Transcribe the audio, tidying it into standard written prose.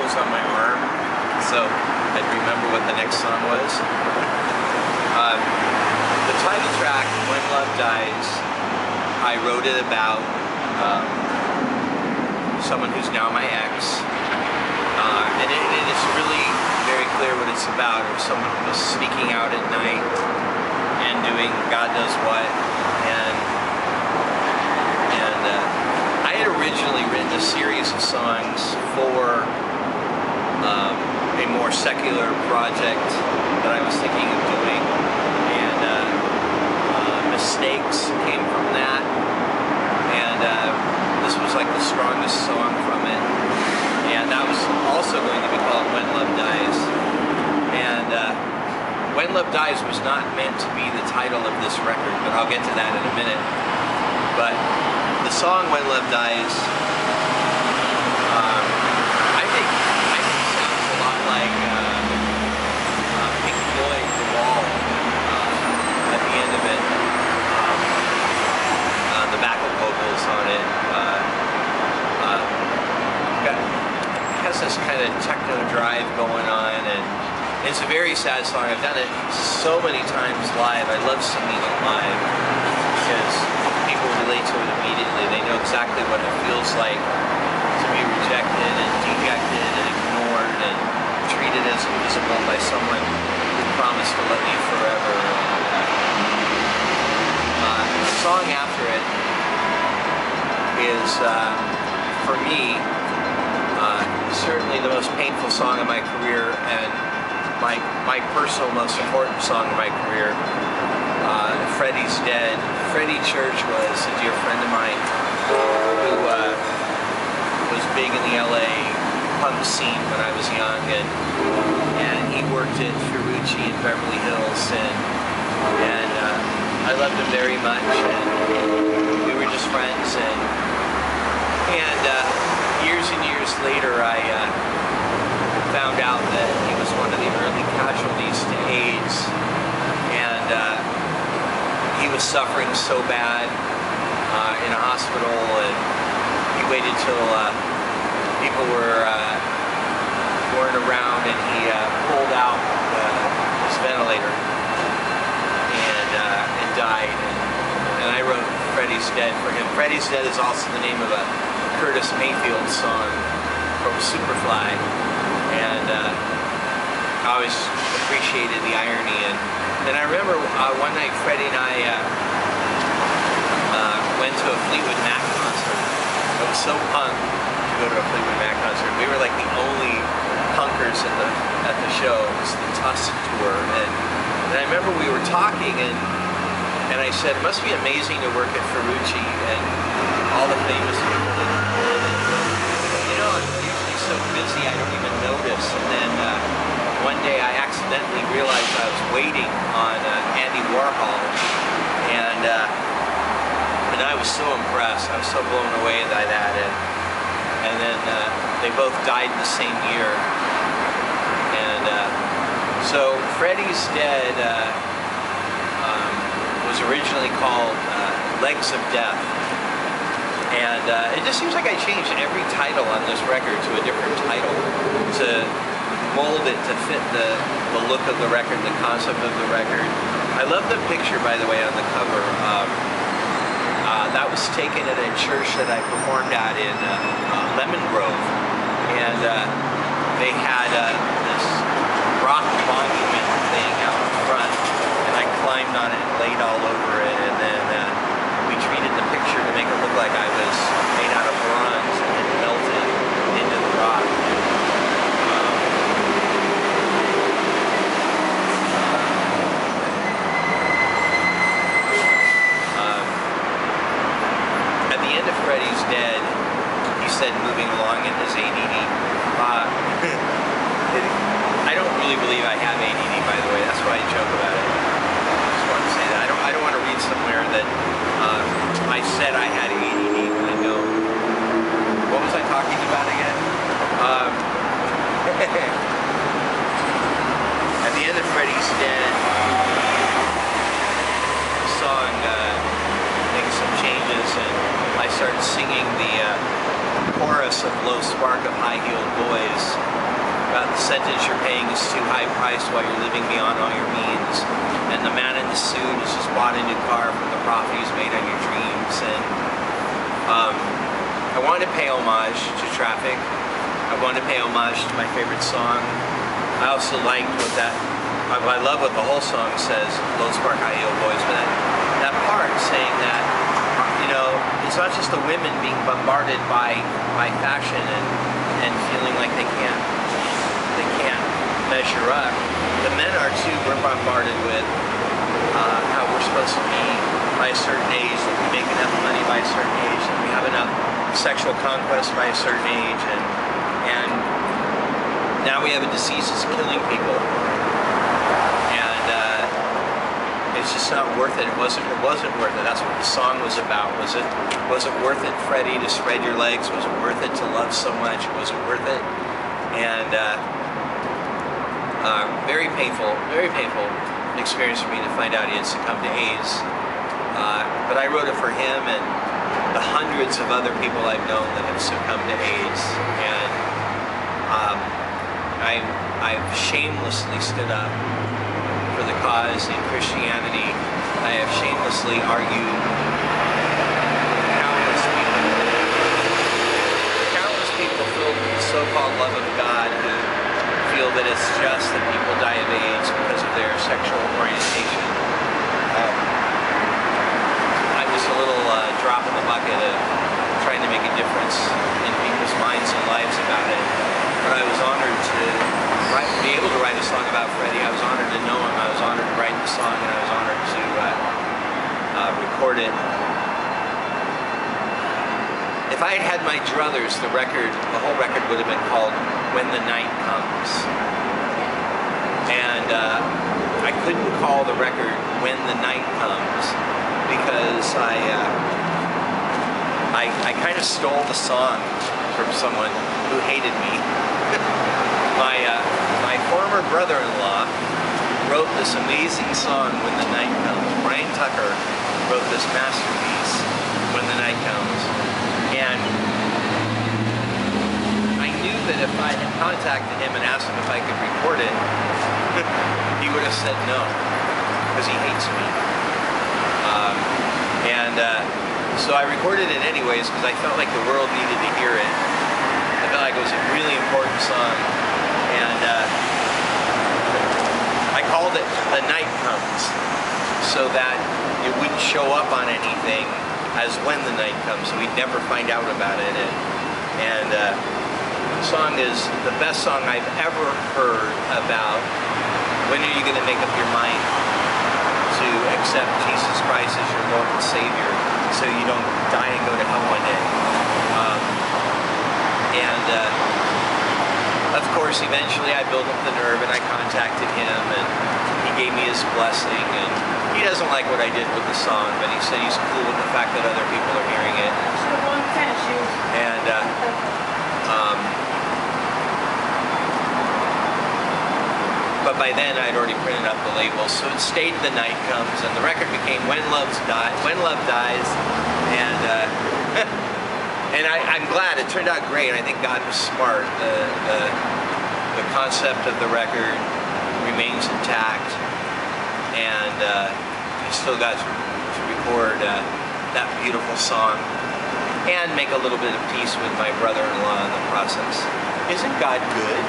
freckles on my arm, so I'd remember what the next song was. The title track, When Love Dies, I wrote it about someone who's now my ex, and it is really very clear what it's about. Of someone who was sneaking out at night and doing God knows what, and I had originally written a series of songs for a more secular project that I was thinking of doing, and Mistakes came from that, and this was like the strongest song from it, and that was also going to be called When Love Dies. And When Love Dies was not meant to be the title of this record, but I'll get to that in a minute. But the song When Love Dies, I think sounds a lot like Pink Floyd, The Wall, at the end of it. The backup vocals on it has this kind of techno drive going on, and it's a very sad song. I've done it so many times live. I love singing it live because people relate to it immediately. They know exactly what it feels like to be rejected and dejected and ignored and treated as invisible by someone who promised to love you forever. The song after it is, for me, certainly the most painful song of my career, and my personal most important song of my career. Freddie's Dead. Freddie Church was a dear friend of mine who was big in the LA punk scene when I was young, and he worked at Ferrucci in Beverly Hills, and I loved him very much, and we were just friends, and years and years later I found out that he was one of the early casualties to AIDS, and he was suffering so bad in a hospital, and he waited till people weren't around, and he pulled out his ventilator and died. And I wrote Freddie's Dead for him. Freddie's Dead is also the name of a Curtis Mayfield song from Superfly, and I always appreciated the irony. And I remember one night Freddie and I went to a Fleetwood Mac concert. It was so punk to go to a Fleetwood Mac concert. We were like the only punkers at the show. It was the Tusk tour, and I remember we were talking, and I said, it must be amazing to work at Ferrucci and all the famous people. You know, I'm usually so busy I don't even notice. And then one day I accidentally realized I was waiting on Andy Warhol, and I was so impressed. I was so blown away by that. And then they both died the same year. And so Freddie's Dead was originally called Legs of Death, and it just seems like I changed every title on this record to a different title to mold it to fit the look of the record, the concept of the record. I love the picture, by the way, on the cover. That was taken at a church that I performed at in Lemon Grove, and they had this rock monument thing out in front, and I climbed on it and laid all over it, and then we treated the picture to make it look like I was made out of bronze and then melted into the rock. At the end of Freddie's Dead, he said, moving along in his ADD, I don't really believe I have ADD, by the way. That's why I joke about it. I just want to say that. I don't want to read somewhere that I said I had ADD when I don't. What was I talking about again? At the end of Freddie's Dead, the song makes some changes, and I started singing the chorus of Low Spark of High-Heeled Boys about the sentence you're paying is too high priced while you're living beyond all your means, and the man in the suit has just bought a new car from the profit he's made on your dreams. And I wanted to pay homage to Traffic. I wanted to pay homage to my favorite song. I also liked I love what the whole song says, Low Spark High-Heeled Boys, but that part saying that, you know, it's not just the women being bombarded by fashion and feeling like they can't measure up. The men are too. We're bombarded with how we're supposed to be by a certain age, that we make enough money by a certain age, that we have enough sexual conquest by a certain age, and now we have a disease that's killing people, and it's just not worth it. It wasn't worth it. That's what the song was about. Was it worth it, Freddie, to spread your legs? Was it worth it to love so much? Was it worth it? And very painful experience for me to find out he had succumbed to AIDS. But I wrote it for him and the hundreds of other people I've known that have succumbed to AIDS. And I've shamelessly stood up for the cause in Christianity. I have shamelessly argued countless people filled with the so-called love of God who feel that it's just that people die of AIDS because of their sexual orientation. I was a little drop in the bucket of trying to make a difference in people's minds and lives about it. But I was honored to be able to write a song about Freddie. I was honored to know him. I was honored to write the song, and I was honored to record it. If I had had my druthers, the whole record would have been called When the Night Comes. And I couldn't call the record When the Night Comes because I kind of stole the song from someone who hated me. My former brother-in-law wrote this amazing song, When the Night Comes. Brian Tucker wrote this masterpiece, When the Night Comes. And I knew that if I had contacted him and asked him if I could record it, he would have said no, because he hates me. So I recorded it anyways, because I felt like the world needed to hear it. I felt like it was a really important song. And I called it The Night Comes, so that it wouldn't show up on anything as When the Night Comes, so we'd never find out about it. And the song is the best song I've ever heard about when are you going to make up your mind to accept Jesus Christ as your Lord and Savior so you don't die and go to hell one day. Of course, eventually I built up the nerve and I contacted him and he gave me his blessing, and he doesn't like what I did with the song, but he said he's cool with the fact that other people are hearing it. And but by then I'd already printed up the label, so it stayed The Night Comes, and the record became When Love Dies, and and I'm glad it turned out great. I think God was smart. The concept of the record remains intact, and I still got to record that beautiful song and make a little bit of peace with my brother-in-law in the process. Isn't God good?